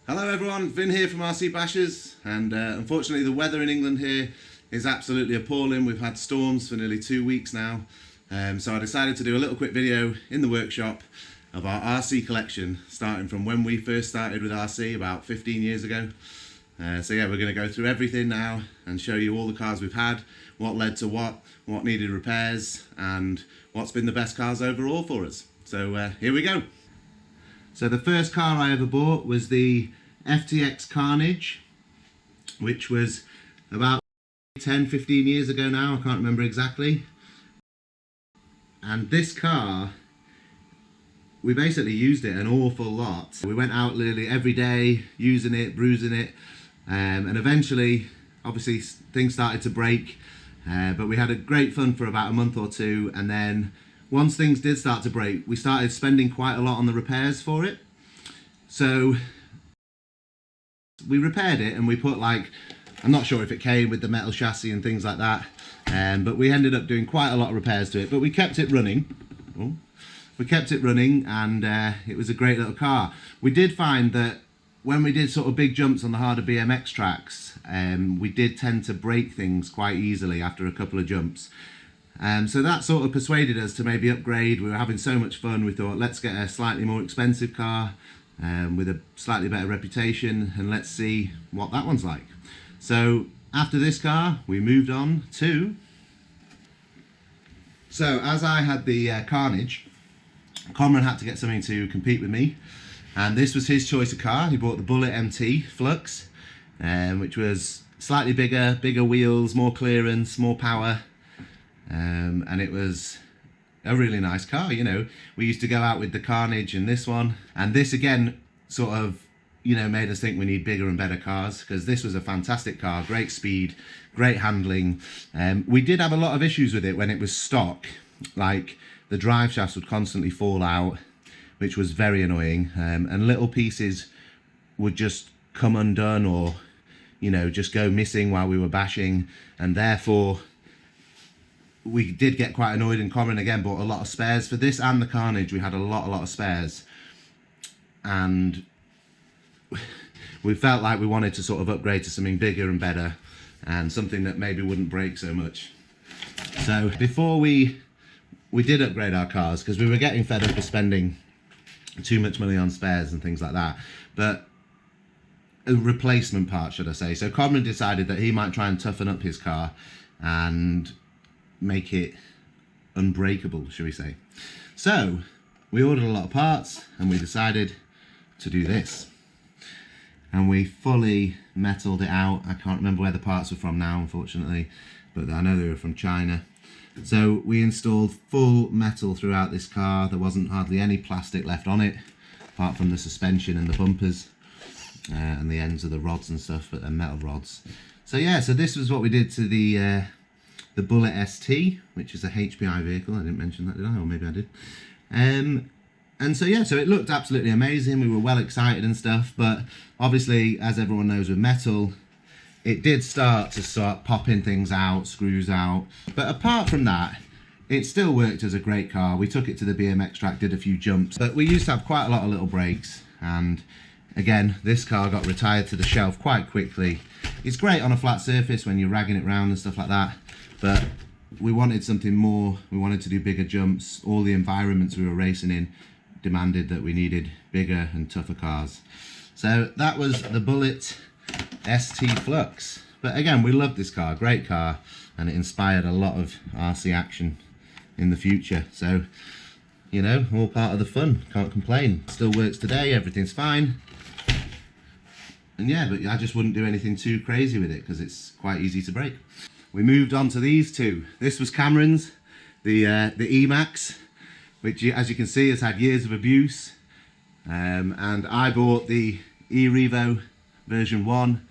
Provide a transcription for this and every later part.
Hello everyone, Vin here from RC Bashers, and unfortunately the weather in England here is absolutely appalling. We've had storms for nearly 2 weeks now, so I decided to do a little quick video in the workshop of our RC collection, starting from when we first started with RC about 15 years ago. So yeah, we're going to go through everything now and show you all the cars we've had, what led to what needed repairs, and what's been the best cars overall for us. So here we go. So the first car I ever bought was the FTX Carnage, which was about 10-15 years ago now, I can't remember exactly. And this car, we basically used it an awful lot. We went out literally every day, using it, bruising it, and eventually, obviously, things started to break, but we had a great fun for about a month or two, and then once things did start to break, we started spending quite a lot on the repairs for it. So we repaired it and we put, like, I'm not sure if it came with the metal chassis and things like that, but we ended up doing quite a lot of repairs to it, but we kept it running. And it was a great little car. We did find that when we did sort of big jumps on the harder BMX tracks, we did tend to break things quite easily after a couple of jumps. So that sort of persuaded us to maybe upgrade. We were having so much fun, we thought, let's get a slightly more expensive car with a slightly better reputation, and let's see what that one's like. So after this car, we moved on to... So as I had the Carnage, Cameron had to get something to compete with me, and this was his choice of car. He bought the Bullet MT Flux, which was slightly bigger wheels, more clearance, more power. And it was a really nice car. You know, we used to go out with the Carnage and this one, and this again sort of, you know, made us think we need bigger and better cars, because this was a fantastic car, great speed, great handling. We did have a lot of issues with it when it was stock, like the drive shafts would constantly fall out, which was very annoying, and little pieces would just come undone, or, you know, just go missing while we were bashing, and therefore we did get quite annoyed, and Cameron again bought a lot of spares for this and the Carnage. We had a lot of spares, and we felt like we wanted to sort of upgrade to something bigger and better, and something that maybe wouldn't break so much. So before we did upgrade our cars, because we were getting fed up with spending too much money on spares and things like that, but a replacement part, should I say. So Cameron decided that he might try and toughen up his car and make it unbreakable, shall we say. So we ordered a lot of parts, and we decided to do this, and we fully metalled it out. I can't remember where the parts were from now, unfortunately, but I know they were from China. So we installed full metal throughout this car. There wasn't hardly any plastic left on it, apart from the suspension and the bumpers, and the ends of the rods and stuff, but they're metal rods. So yeah, so this was what we did to the Bullet ST, which is a HPI vehicle. I didn't mention that, did I? Or maybe I did. And so yeah, so it looked absolutely amazing. We were well excited and stuff, but obviously, as everyone knows with metal, it did start popping things out, screws out. But apart from that, it still worked as a great car. We took it to the BMX track, did a few jumps, but we used to have quite a lot of little breaks. And again, this car got retired to the shelf quite quickly. It's great on a flat surface when you're ragging it around and stuff like that, but we wanted something more. We wanted to do bigger jumps. All the environments we were racing in demanded that we needed bigger and tougher cars. So that was the Bullet ST Flux. But again, we loved this car, great car, and it inspired a lot of RC action in the future. So, you know, all part of the fun, can't complain. Still works today, everything's fine. And yeah, but I just wouldn't do anything too crazy with it, because it's quite easy to break. We moved on to these two. This was Cameron's, the E-Maxx, which, as you can see, has had years of abuse. And I bought the E-Revo version 1.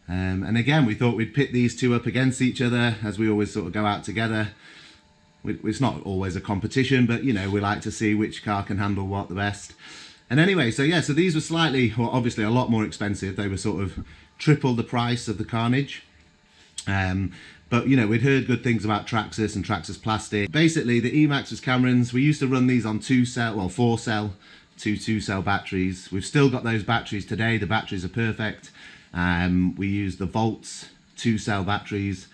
And again, we thought we'd pit these two up against each other, as we always sort of go out together. It's not always a competition, but, you know, we like to see which car can handle what the best. And anyway, so yeah, so these were slightly, or obviously a lot more expensive. They were sort of triple the price of the Carnage. But, you know, we'd heard good things about Traxxas and Traxxas Plastic. Basically, the E-Maxx was Cameron's. We used to run these on 4 cell 2 cell batteries. We've still got those batteries today. The batteries are perfect. We use the Volts 2 cell batteries,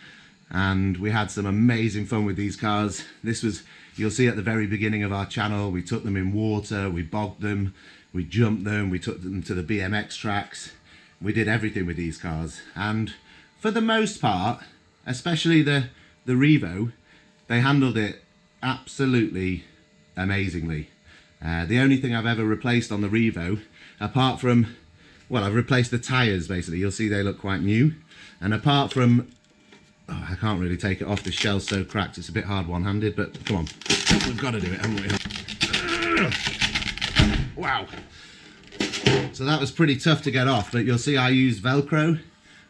and we had some amazing fun with these cars. This was, you'll see at the very beginning of our channel, we took them in water, we bogged them, we jumped them, we took them to the BMX tracks. We did everything with these cars, and for the most part, especially the Revo, they handled it absolutely amazingly. The only thing I've ever replaced on the Revo, apart from, well, I've replaced the tyres basically. You'll see they look quite new. And apart from, oh, I can't really take it off, the shell's so cracked, it's a bit hard one-handed, but come on, we've got to do it, haven't we? Wow. So that was pretty tough to get off, but you'll see I used Velcro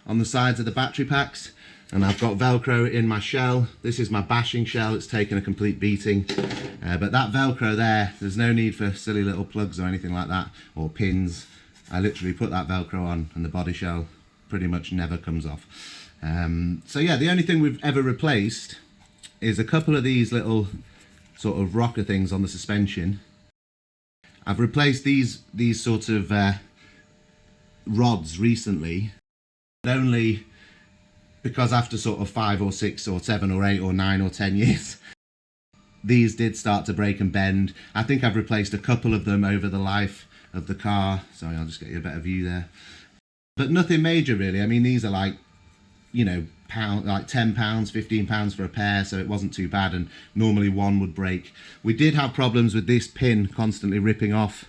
on the sides of the battery packs, and I've got Velcro in my shell. This is my bashing shell, it's taken a complete beating. But that Velcro there, there's no need for silly little plugs or anything like that, or pins. I literally put that Velcro on and the body shell pretty much never comes off. So yeah, the only thing we've ever replaced is a couple of these little sort of rocker things on the suspension. I've replaced these sort of rods recently, but only because after sort of 5 or 6 or 7 or 8 or 9 or 10 years, these did start to break and bend. I think I've replaced a couple of them over the life of the car. Sorry, I'll just get you a better view there. But nothing major really. I mean, these are like, you know, like £10, £15 for a pair, so it wasn't too bad, and normally one would break. We did have problems with this pin constantly ripping off,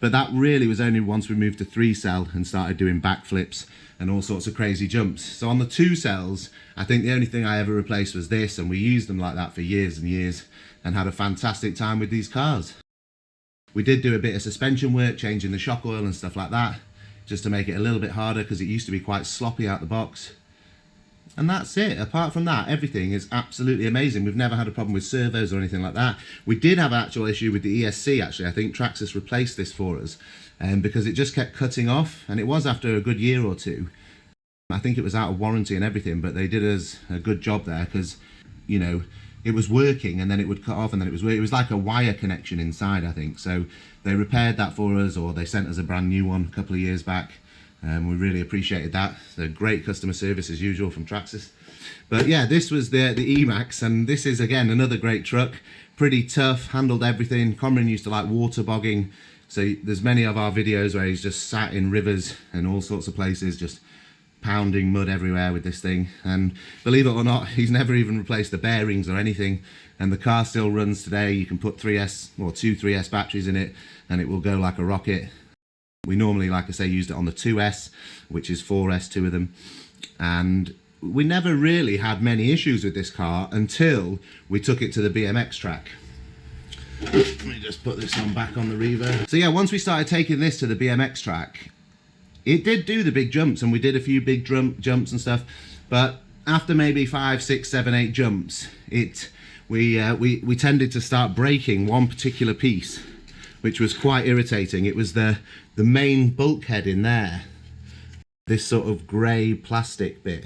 but that really was only once we moved to 3-cell and started doing backflips and all sorts of crazy jumps. So on the 2 cells, I think the only thing I ever replaced was this, and we used them like that for years and years and had a fantastic time with these cars. We did do a bit of suspension work, changing the shock oil and stuff like that, just to make it a little bit harder because it used to be quite sloppy out the box. And that's it. Apart from that, everything is absolutely amazing. We've never had a problem with servos or anything like that. We did have an actual issue with the ESC actually. I think Traxxas replaced this for us because it just kept cutting off, and it was after a good year or two. I think it was out of warranty and everything, but they did us a good job there because, you know, it was working and then it would cut off and then it was like a wire connection inside, I think. So they repaired that for us, or they sent us a brand new one a couple of years back. We really appreciated that. They're great customer service as usual from Traxxas. But yeah, this was the E-Maxx, and this is again another great truck. Pretty tough, handled everything. Conran used to like water bogging, so there's many of our videos where he's just sat in rivers and all sorts of places, just pounding mud everywhere with this thing. And believe it or not, he's never even replaced the bearings or anything, and the car still runs today. You can put 3S or 2 3S batteries in it and it will go like a rocket. We normally, like I say, used it on the 2S, which is 4S, 2 of them, and we never really had many issues with this car until we took it to the BMX track. Let me just put this one back on the Revo. So yeah, once we started taking this to the BMX track, it did do the big jumps, and we did a few big jumps and stuff, but after maybe 5, 6, 7, 8 jumps, we tended to start breaking one particular piece, which was quite irritating. It was the main bulkhead in there, this sort of grey plastic bit.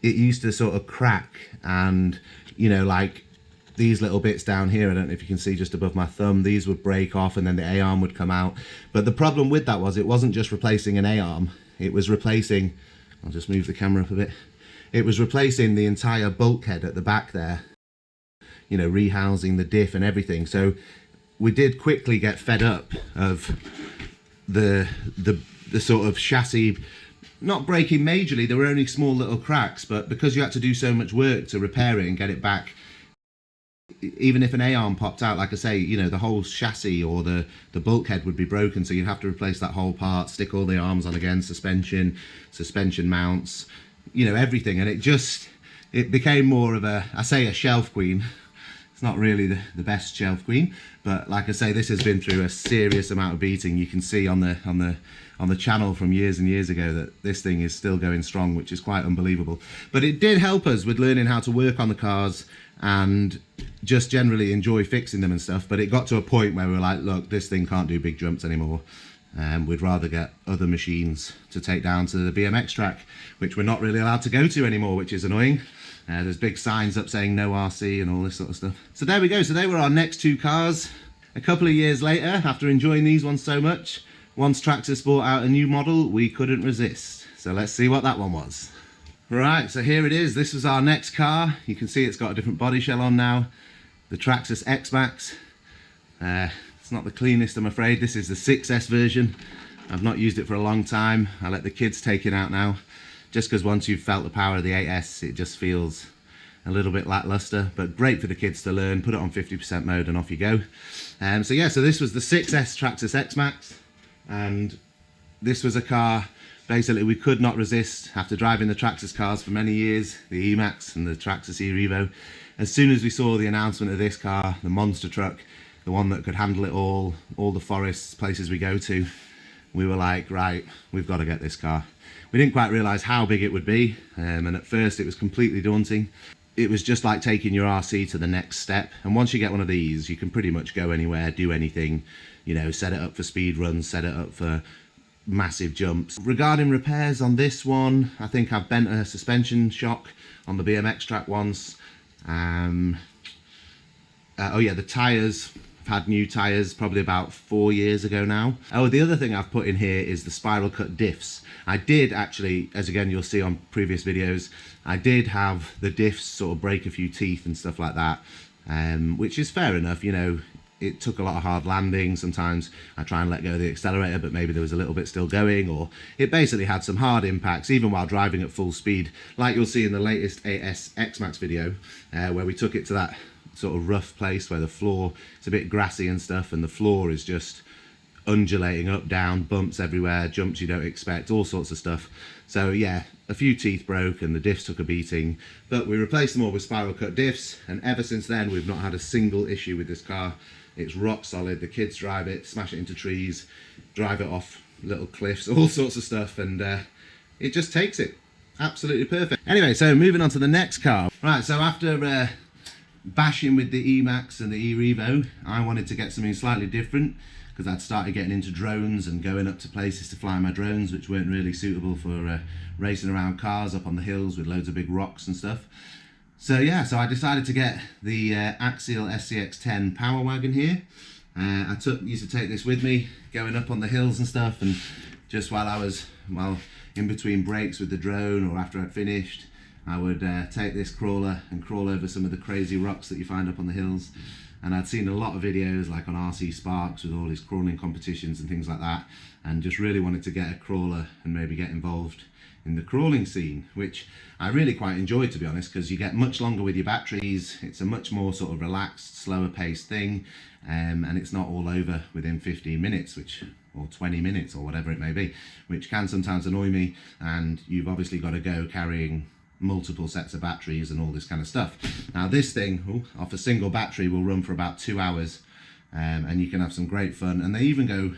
It used to sort of crack, and you know, like these little bits down here, I don't know if you can see just above my thumb, these would break off and then the A-arm would come out. But the problem with that was it wasn't just replacing an A-arm, it was replacing, I'll just move the camera up a bit, it was replacing the entire bulkhead at the back there, you know, rehousing the diff and everything. So we did quickly get fed up of the sort of chassis not breaking majorly. There were only small little cracks, but because you had to do so much work to repair it and get it back, even if an A-arm popped out, like I say, you know, the whole chassis or the bulkhead would be broken, so you'd have to replace that whole part, stick all the arms on again, suspension mounts, you know, everything. And it became more of a, I say, a shelf queen. It's not really the best shelf queen, but like I say, this has been through a serious amount of beating. You can see on the channel from years and years ago that this thing is still going strong, which is quite unbelievable. But it did help us with learning how to work on the cars and just generally enjoy fixing them and stuff. But it got to a point where we were like, look, this thing can't do big jumps anymore. We'd rather get other machines to take down to the BMX track, which we're not really allowed to go to anymore, which is annoying. There's big signs up saying no RC and all this sort of stuff. So there we go. So they were our next 2 cars. a couple of years later, after enjoying these ones so much, once Traxxas brought out a new model, we couldn't resist. So let's see what that one was. Right, so here it is. This was our next car. You can see it's got a different body shell on now. The Traxxas X-Maxx. It's not the cleanest, I'm afraid. This is the 6S version. I've not used it for a long time. I let the kids take it out now, just because once you've felt the power of the 8S, it just feels a little bit lackluster, but great for the kids to learn. Put it on 50% mode and off you go. So yeah, so this was the 6S Traxxas X-Maxx, and this was a car basically we could not resist after driving the Traxxas cars for many years, the E-Maxx and the Traxxas E-Revo. As soon as we saw the announcement of this car, the monster truck, the one that could handle it all the forests, places we go to, we were like, right, we've got to get this car. We didn't quite realise how big it would be, and at first it was completely daunting. It was just like taking your RC to the next step, and once you get one of these, you can pretty much go anywhere, do anything, you know, set it up for speed runs, set it up for massive jumps. Regarding repairs on this one, I think I've bent a suspension shock on the BMX track once. Oh yeah, the tyres, I've had new tyres probably about 4 years ago now. Oh, the other thing I've put in here is the spiral cut diffs. I did actually, as again you'll see on previous videos, I did have the diffs sort of break a few teeth and stuff like that, which is fair enough, you know. It took a lot of hard landing. Sometimes I try and let go of the accelerator, but maybe there was a little bit still going, or it basically had some hard impacts even while driving at full speed, like you'll see in the latest FTX X-Maxx video, where we took it to that sort of rough place where the floor, it's a bit grassy and stuff, and the floor is just undulating up, down, bumps everywhere, jumps you don't expect, all sorts of stuff. So yeah, a few teeth broke and the diffs took a beating, but we replaced them all with spiral cut diffs, and ever since then we've not had a single issue with this car. It's rock solid. The kids drive it, smash it into trees, drive it off little cliffs, all sorts of stuff, and it just takes it. Absolutely perfect. Anyway, so moving on to the next car. Right, so after bashing with the E-Maxx and the E-Revo, I wanted to get something slightly different, because I'd started getting into drones and going up to places to fly my drones, which weren't really suitable for racing around cars up on the hills with loads of big rocks and stuff. So yeah, so I decided to get the Axial SCX10 power wagon here. I used to take this with me going up on the hills and stuff, and just while I was, well, in between breaks with the drone or after I'd finished, I would take this crawler and crawl over some of the crazy rocks that you find up on the hills. And I'd seen a lot of videos like on RC Sparks with all these crawling competitions and things like that, and just really wanted to get a crawler and maybe get involved in the crawling scene, which I really quite enjoyed, to be honest, because you get much longer with your batteries. It's a much more sort of relaxed, slower paced thing, and it's not all over within 15 minutes, or 20 minutes or whatever it may be, which can sometimes annoy me. And you've obviously got to go carrying multiple sets of batteries and all this kind of stuff. Now this thing, off a single battery, will run for about 2 hours, and you can have some great fun. And they even go,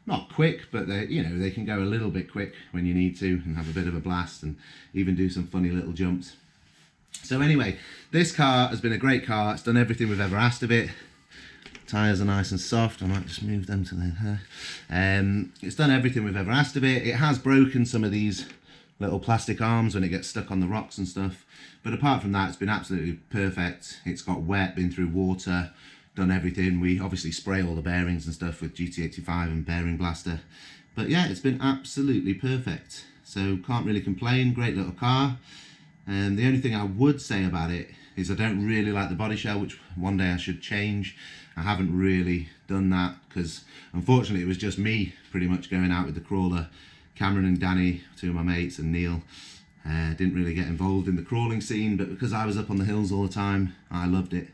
not quick, but they can go a little bit quick when you need to, and have a bit of a blast, and even do some funny little jumps. So anyway, this car has been a great car. It's done everything we've ever asked of it. Tyres are nice and soft. I might just move them to there. It's done everything we've ever asked of it. It has broken some of these little plastic arms when it gets stuck on the rocks and stuff, but apart from that, it's been absolutely perfect. It's got wet, been through water, done everything. We obviously spray all the bearings and stuff with GT85 and bearing blaster, but yeah, it's been absolutely perfect. So can't really complain. Great little car. And the only thing I would say about it is I don't really like the body shell, which one day I should change. I haven't really done that because unfortunately it was just me pretty much going out with the crawler. Cameron and Danny, two of my mates, and Neil didn't really get involved in the crawling scene, but because I was up on the hills all the time, I loved it.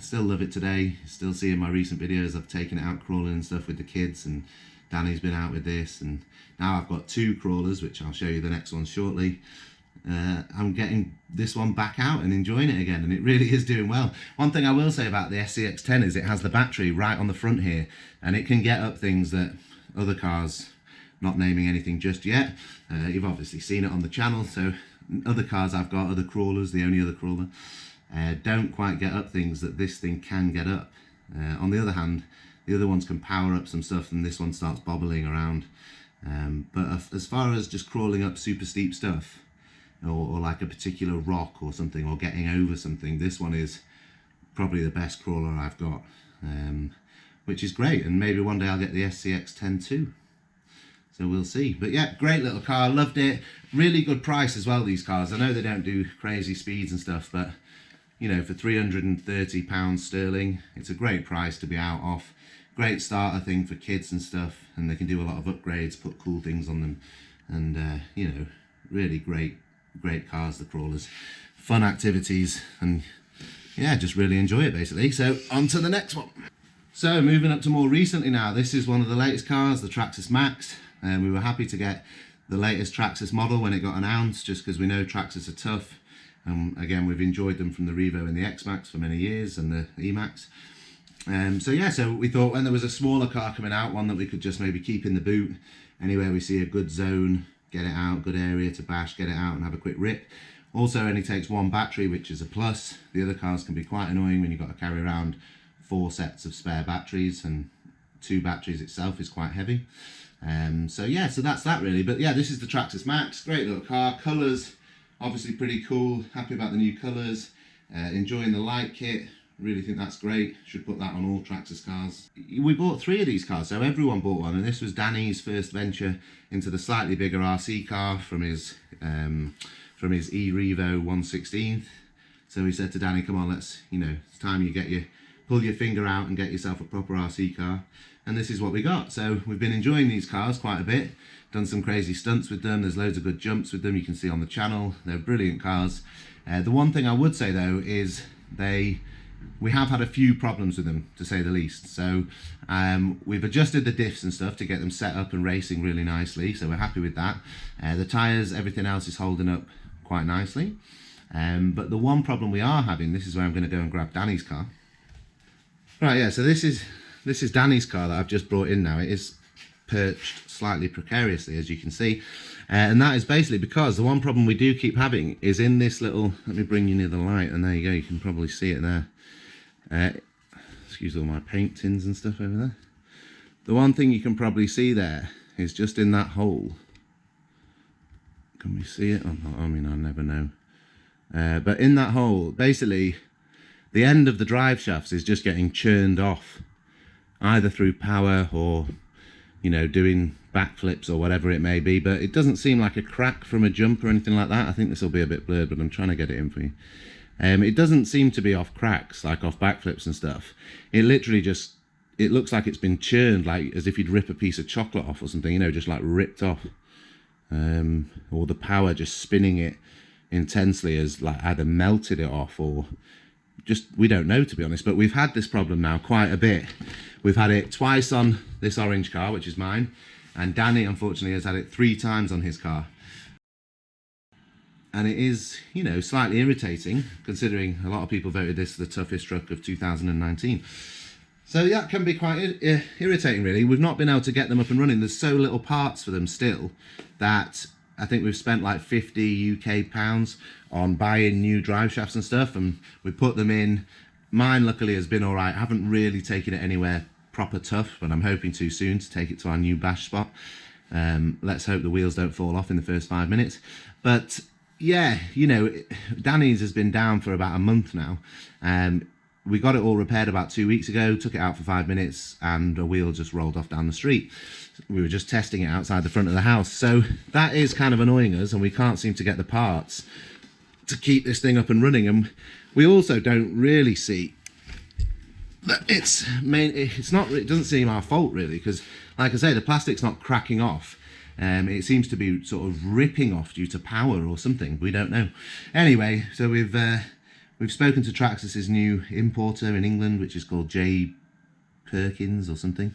Still love it today. Still see in my recent videos I've taken it out crawling and stuff with the kids, and Danny's been out with this, and now I've got 2 crawlers, which I'll show you the next one shortly. I'm getting this one back out and enjoying it again, and it really is doing well. One thing I will say about the SCX10 is it has the battery right on the front here, and it can get up things that other cars, not naming anything just yet, you've obviously seen it on the channel, so other cars I've got, other crawlers, the only other crawler, don't quite get up things that this thing can get up. On the other hand, the other ones can power up some stuff and this one starts bobbling around. But as far as just crawling up super steep stuff, or like a particular rock or something, or getting over something, this one is probably the best crawler I've got. which is great, and maybe one day I'll get the SCX10 too. So we'll see. But yeah, great little car, loved it. Really good price as well, these cars. I know they don't do crazy speeds and stuff, but you know, for £330 sterling, it's a great price to be out off. Great starter thing for kids and stuff, and they can do a lot of upgrades, put cool things on them, and you know, really great cars, the crawlers. Fun activities, and yeah, just really enjoy it basically. So on to the next one. So moving up to more recently now, this is one of the latest cars, the Traxxas Maxx, and we were happy to get the latest Traxxas model when it got announced, just because we know Traxxas are tough. Again, we've enjoyed them from the Revo and the X-Maxx for many years, and the E-Maxx. So yeah, so we thought when there was a smaller car coming out, one that we could just maybe keep in the boot, anywhere we see a good zone, get it out, good area to bash, get it out and have a quick rip. Also only takes one battery, which is a plus. The other cars can be quite annoying when you've got to carry around 4 sets of spare batteries, and 2 batteries itself is quite heavy. So yeah, so that's that really. But yeah, this is the Traxxas Maxx, great little car. Colours, obviously pretty cool, happy about the new colours, enjoying the light kit. Really think that's great. Should put that on all Traxxas cars. We bought 3 of these cars, so everyone bought one, and this was Danny's first venture into the slightly bigger RC car from his E-Revo 1/16. So he said to Danny, come on, let's, you know, it's time you pull your finger out and get yourself a proper RC car. And this is what we got. So we've been enjoying these cars quite a bit, done some crazy stunts with them. There's loads of good jumps with them, you can see on the channel. They're brilliant cars. The one thing I would say though is we have had a few problems with them, to say the least. So we've adjusted the diffs and stuff to get them set up and racing really nicely, so we're happy with that. The tyres, everything else is holding up quite nicely. But the one problem we are having, this is where I'm going to go and grab Danny's car. Right, yeah, so this is Danny's car that I've just brought in now. It is perched slightly precariously, as you can see. And that is basically because the one problem we do keep having is in this little, let me bring you near the light, and there you go, you can probably see it there. Excuse all my paint tins and stuff over there. The one thing you can probably see there is just in that hole. Can we see it? I mean, I never know. But in that hole, basically, the end of the drive shafts is just getting churned off, either through power or, you know, doing backflips or whatever it may be. But it doesn't seem like a crack from a jump or anything like that. I think this will be a bit blurred, but I'm trying to get it in for you. It doesn't seem to be off cracks, like off backflips and stuff. It literally just, it looks like it's been churned, like as if you'd rip a piece of chocolate off or something, you know, just like ripped off. Or the power just spinning it intensely has like either melted it off or just, we don't know, to be honest. But we've had this problem now quite a bit. We've had it twice on this orange car, which is mine, and Danny unfortunately has had it 3 times on his car. And it is, you know, slightly irritating, considering a lot of people voted this the toughest truck of 2019. So that can be quite irritating, really. We've not been able to get them up and running. There's so little parts for them still that I think we've spent like 50 UK pounds on buying new drive shafts and stuff, and we put them in. Mine, luckily, has been all right. I haven't really taken it anywhere proper tough, but I'm hoping to soon to take it to our new bash spot. Let's hope the wheels don't fall off in the first 5 minutes. But yeah, you know, Danny's has been down for about a month now. We got it all repaired about 2 weeks ago, took it out for 5 minutes, and a wheel just rolled off down the street. We were just testing it outside the front of the house. So that is kind of annoying us, and we can't seem to get the parts to keep this thing up and running. And we also don't really see that it doesn't seem our fault really, because like I say, the plastic's not cracking off. It seems to be sort of ripping off due to power or something. We don't know. Anyway, so we've spoken to Traxxas's new importer in England, which is called J. Perkins or something.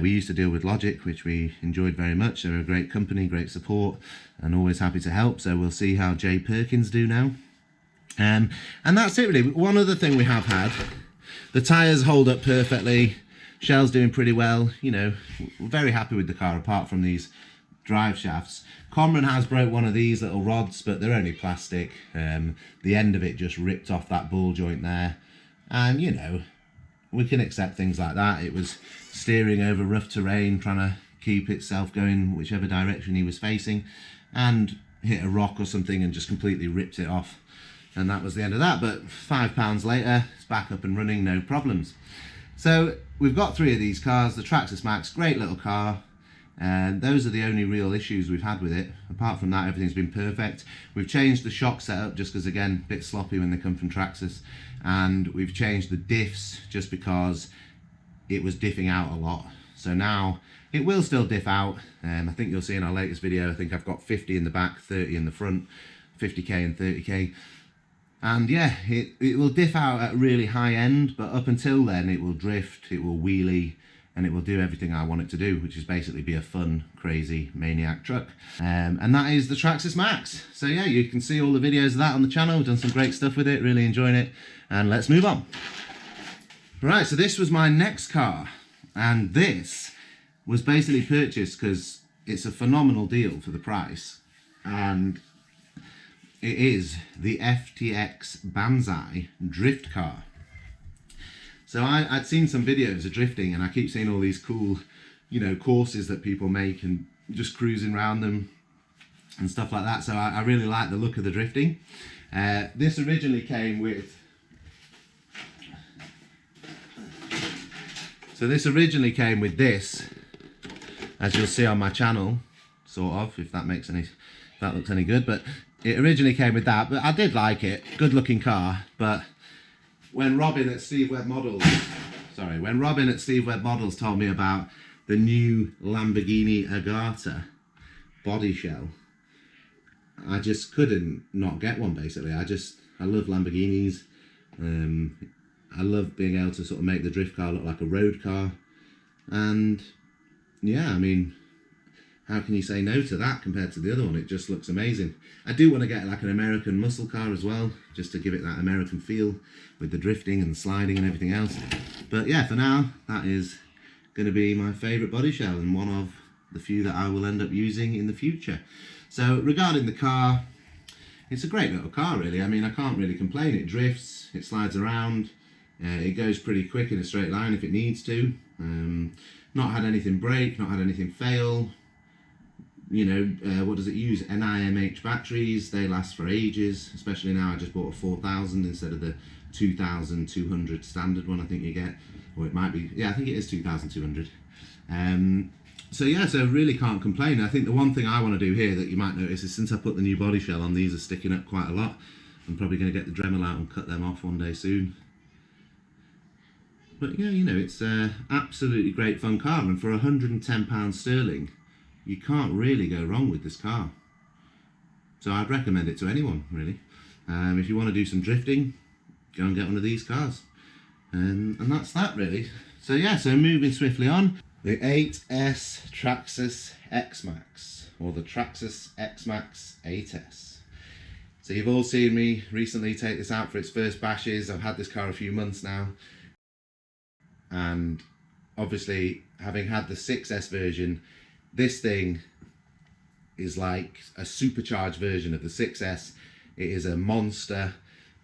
We used to deal with Logic, which we enjoyed very much. They're a great company, great support, and always happy to help. So we'll see how J. Perkins do now. And that's it really. One other thing we have had, the tyres hold up perfectly. Shell's doing pretty well. You know, we're very happy with the car apart from these drive shafts. Comran has broke one of these little rods, but they're only plastic. The end of it just ripped off that ball joint there, and you know, we can accept things like that. It was steering over rough terrain, trying to keep itself going whichever direction he was facing, and hit a rock or something and just completely ripped it off, and that was the end of that. But £5 later, it's back up and running, no problems. So we've got 3 of these cars. The Traxxas Maxx, great little car. And those are the only real issues we've had with it. Apart from that, everything's been perfect. We've changed the shock setup just because, again, a bit sloppy when they come from Traxxas. And we've changed the diffs just because it was diffing out a lot. So now it will still diff out. I think you'll see in our latest video, I think I've got 50 in the back, 30 in the front, 50k and 30k. And yeah, it will diff out at a really high end, but up until then it will drift, it will wheelie, and it will do everything I want it to do, which is basically be a fun, crazy, maniac truck. And that is the Traxxas Maxx. So yeah, you can see all the videos of that on the channel. We've done some great stuff with it, really enjoying it. And let's move on. Right, so this was my next car. And this was basically purchased because it's a phenomenal deal for the price. And it is the FTX Banzai drift car. So I'd seen some videos of drifting, and I keep seeing all these cool, you know, courses that people make and just cruising around them and stuff like that. So I really like the look of the drifting. This originally came with, this, as you'll see on my channel, sort of, if that makes any, if that looks any good. But it originally came with that, but I did like it. Good looking car, but when Robin at Steve Webb Models told me about the new Lamborghini Agata body shell, I just couldn't not get one, basically. I love Lamborghinis. I love being able to sort of make the drift car look like a road car. And yeah, I mean, how can you say no to that compared to the other one? It just looks amazing. I do want to get like an American muscle car as well, just to give it that American feel with the drifting and the sliding and everything else. But yeah, for now, that is going to be my favourite body shell and one of the few that I will end up using in the future. So regarding the car, it's a great little car really. I mean, I can't really complain. It drifts, it slides around, it goes pretty quick in a straight line if it needs to. Not had anything break, not had anything fail. You know, what does it use? NIMH batteries, they last for ages, especially now. I just bought a 4000 instead of the 2200 standard one I think you get, or it might be, yeah, I think it is 2200. So yeah, so really can't complain. I think the one thing I want to do here that you might notice is since I put the new body shell on, these are sticking up quite a lot. I'm probably going to get the Dremel out and cut them off one day soon. But yeah, you know, it's an absolutely great fun car, and for £110 sterling, you can't really go wrong with this car. So I'd recommend it to anyone, really. If you want to do some drifting, go and get one of these cars. And that's that, really. So yeah, so moving swiftly on. The 8S Traxxas X-Maxx, or the Traxxas X-Maxx 8S. So you've all seen me recently take this out for its first bashes. I've had this car a few months now. And obviously, having had the 6S version, this thing is like a supercharged version of the 6S. It is a monster,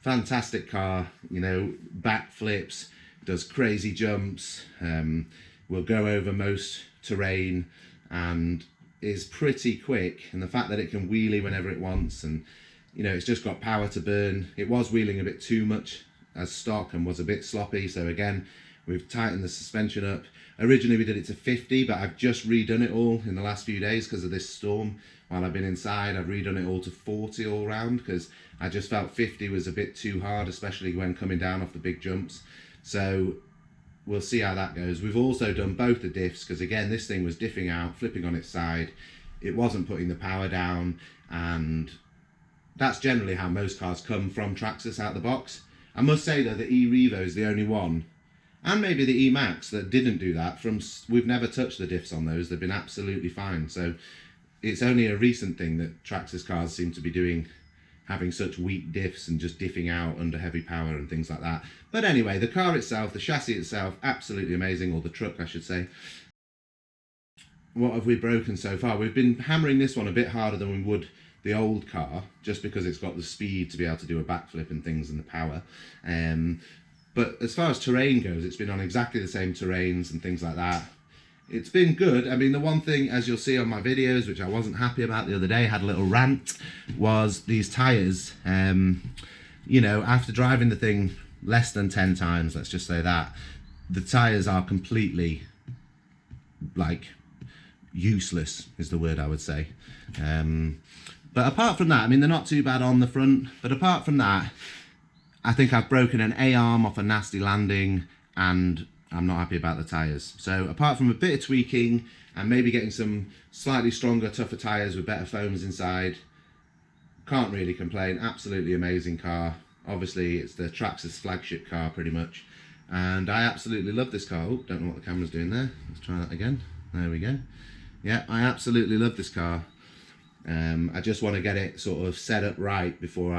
fantastic car, you know, backflips, does crazy jumps, will go over most terrain, and is pretty quick. And the fact that it can wheelie whenever it wants, and you know, it's just got power to burn. It was wheeling a bit too much as stock and was a bit sloppy, so again, we've tightened the suspension up. Originally we did it to 50, but I've just redone it all in the last few days because of this storm. While I've been inside, I've redone it all to 40 all round because I just felt 50 was a bit too hard, especially when coming down off the big jumps. So we'll see how that goes. We've also done both the diffs because again, this thing was diffing out, flipping on its side. It wasn't putting the power down, and that's generally how most cars come from Traxxas out the box. I must say though, the E-Revo is the only one, and maybe the E-Maxx, that didn't do that. We've never touched the diffs on those. They've been absolutely fine. So it's only a recent thing that Traxxas cars seem to be doing, having such weak diffs and just diffing out under heavy power and things like that. But anyway, the car itself, the chassis itself, absolutely amazing, or the truck I should say. What have we broken so far? We've been hammering this one a bit harder than we would the old car, just because it's got the speed to be able to do a backflip and things and the power. But as far as terrain goes, it's been on exactly the same terrains and things like that. It's been good. I mean, the one thing, as you'll see on my videos, which I wasn't happy about the other day, had a little rant, was these tyres. You know, after driving the thing less than 10 times, let's just say that, the tyres are completely, like, useless is the word I would say. But apart from that, I mean, they're not too bad on the front, but apart from that, I think I've broken an A-arm off a nasty landing, and I'm not happy about the tyres. So apart from a bit of tweaking and maybe getting some slightly stronger, tougher tyres with better foams inside, can't really complain. Absolutely amazing car. Obviously it's the Traxxas flagship car pretty much, and I absolutely love this car. Oh, don't know what the camera's doing there. Let's try that again. There we go. Yeah, I absolutely love this car. I just want to get it sort of set up right before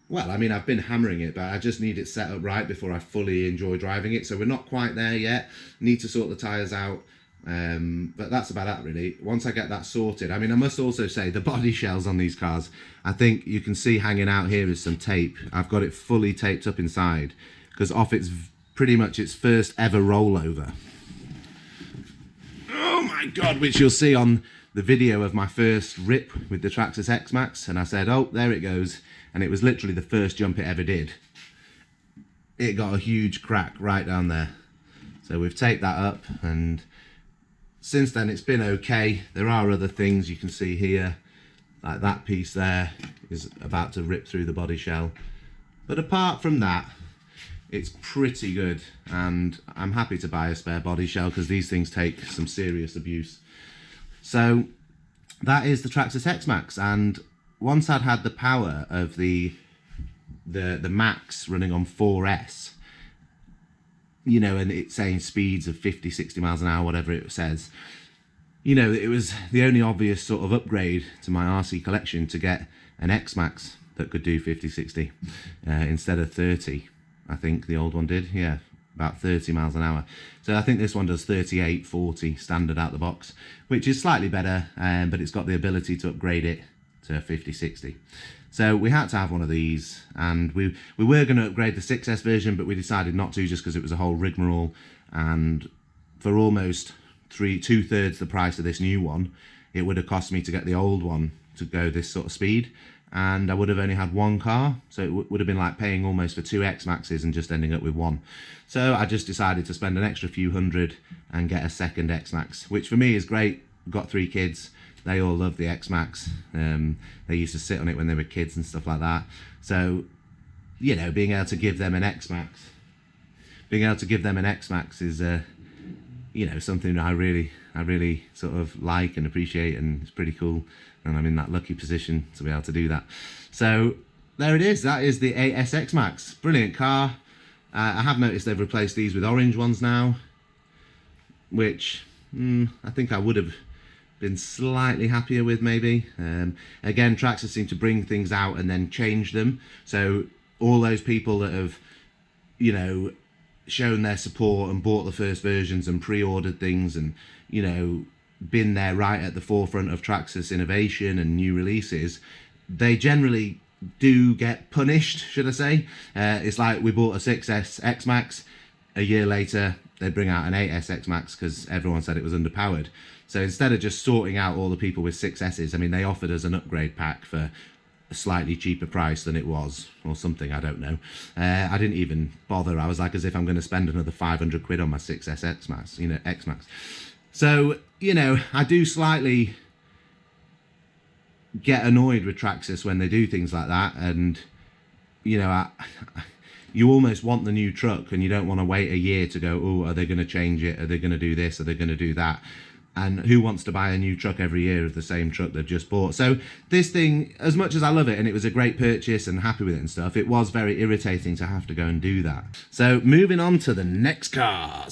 well, I mean, I've been hammering it, but I just need it set up right before I fully enjoy driving it. So we're not quite there yet. Need to sort the tyres out. But that's about that, really. Once I get that sorted, I mean, I must also say the body shells on these cars, I think you can see hanging out here is some tape. I've got it fully taped up inside because off its pretty much its first ever rollover. Oh my God, which you'll see on the video of my first rip with the Traxxas X-Maxx, and I said, oh, there it goes. And it was literally the first jump it ever did. It got a huge crack right down there. So we've taped that up, and since then it's been okay. There are other things you can see here, like that piece there is about to rip through the body shell. But apart from that, it's pretty good, and I'm happy to buy a spare body shell because these things take some serious abuse. So that is the Traxxas X-Maxx, and once I'd had the power of the Max running on 4S, you know, and it's saying speeds of 50, 60 miles an hour, whatever it says, you know, it was the only obvious sort of upgrade to my RC collection to get an X-Maxx that could do 50, 60 instead of 30. I think the old one did, yeah, about 30 miles an hour. So I think this one does 38, 40 standard out the box, which is slightly better, but it's got the ability to upgrade it to 50, 60. So we had to have one of these, and we were going to upgrade the 6S version, but we decided not to just because it was a whole rigmarole, and for almost two-thirds the price of this new one, it would have cost me to get the old one to go this sort of speed, and I would have only had one car, so it would have been like paying almost for 2 X-Maxes and just ending up with one. So I just decided to spend an extra few hundred and get a second X-Maxx, which for me is great. I've got 3 kids. They all love the X-Maxx. They used to sit on it when they were kids and stuff like that. So, you know, being able to give them an X-Maxx, is, you know, something I really sort of like and appreciate, and it's pretty cool. And I'm in that lucky position to be able to do that. So there it is. That is the AS X-Maxx. Brilliant car. I have noticed they've replaced these with orange ones now, which I think I would have been slightly happier with, maybe. Again, Traxxas seem to bring things out and then change them. So all those people that have, you know, shown their support and bought the first versions and pre-ordered things and, you know, been there right at the forefront of Traxxas innovation and new releases, they generally do get punished, should I say. It's like we bought a 6S X-Maxx, a year later they bring out an 8S X-Maxx because everyone said it was underpowered. So instead of just sorting out all the people with 6Ss, I mean, they offered us an upgrade pack for a slightly cheaper price than it was, or something, I don't know. I didn't even bother. I was like, as if I'm going to spend another 500 quid on my 6S X-Maxx, you know, X-Maxx. So, you know, I do slightly get annoyed with Traxxas when they do things like that, and, you know, you almost want the new truck and you don't want to wait a year to go, oh, are they going to change it? Are they going to do this? Are they going to do that? And who wants to buy a new truck every year of the same truck they've just bought? So this thing, as much as I love it and it was a great purchase and happy with it and stuff, it was very irritating to have to go and do that. So moving on to the next cars.